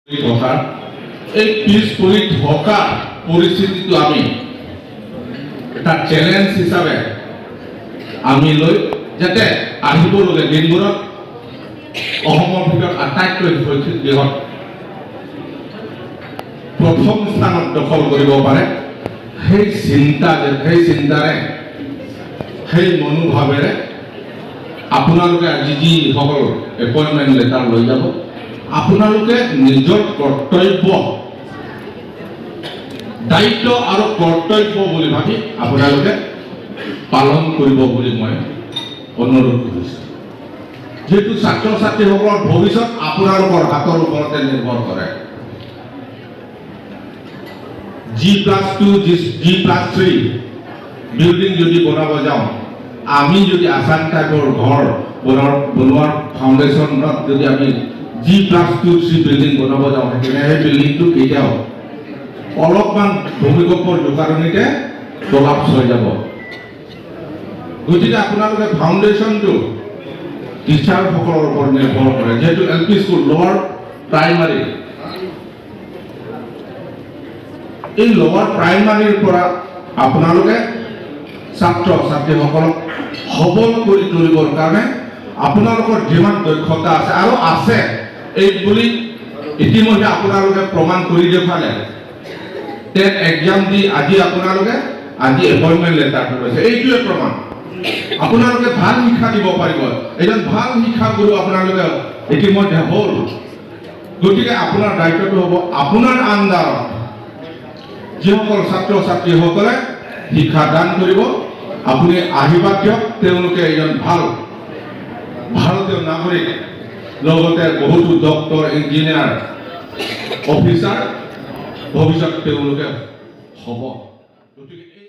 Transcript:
এই পিছ পৰি থকা পৰিস্থিতিটো আমি এটা চ্যালেঞ্জ হিচাপে আমি লৈ যাতে আহিবলগীয়া দিনবোৰত অসমৰ ভিতৰত আটাইতকৈ শৈক্ষিক দিশত প্ৰথম স্থানত দখল কৰিব পাৰে সেই চিন্তাৰে সেই মনোভাৱেৰে আপোনালোকে আজি যিসকল এপইণ্টমেণ্ট লেটাৰ লৈ যাব আপোনালোকে নিজৰ কৰ্তব্য দায়িত্ব আৰু কৰ্তব্য বুলি ভাবি আপোনালোকে পালন কৰিব বুলি মই অনুৰোধ কৰিছোঁ যেহেতু ছাত্ৰ ছাত্ৰীসকলৰ ভৱিষ্যত আপোনালোকৰ হাতৰ ওপৰতে নিৰ্ভৰ কৰে G+2 G+3 বিল্ডিং যদি বনাব যাওঁ আমি যদি আসাম টাইপৰ ঘৰ বনোৱাৰ ফাউণ্ডেশ্যনত যদি আমি G+2 বিল্ডিং বনাব যাওঁ সেই বিল্ডিংটো কেতিয়াও অলপমান ভূমিকম্পৰ জোকাৰণিতে কলাপছ হৈ যাব গতিকে আপোনালোকে ফাউণ্ডেশ্যনটো টিচাৰসকলৰ ওপৰত নিৰ্ভৰ কৰে যেহেতু LP স্কুল লোৱাৰ প্ৰাইমাৰী এই লোৱাৰ প্ৰাইমাৰীৰ পৰা আপোনালোকে ছাত্ৰ ছাত্ৰীসকলক সবল কৰি তুলিবৰ কাৰণে আপোনালোকৰ যিমান দক্ষতা আছে আৰু আছে এই বুলি ইতিমধ্যে আপোনালোকে প্ৰমাণ কৰি দেখুৱালে টেট এক্সাম দি আজি আপোনালোকে আজি এপইণ্টমেণ্ট লেটাৰটো লৈছে এইটোৱে প্ৰমাণ আপোনালোকে ভাল শিক্ষা দিব পাৰিব এজন ভাল শিক্ষাগুৰু আপোনালোকে ইতিমধ্যে হ'ল গতিকে আপোনাৰ দায়িত্বটো হ'ব আপোনাৰ আণ্ডাৰত যিসকল ছাত্ৰ ছাত্ৰীসকলে শিক্ষা দান কৰিব আপুনি আশীৰ্বাদ দিয়ক তেওঁলোকে এজন ভাল ভাৰতীয় নাগৰিক লগতে বহুতো ডক্টৰ ইঞ্জিনিয়াৰ অফিচাৰ ভৱিষ্যত তেওঁলোকে হ'ব গতিকে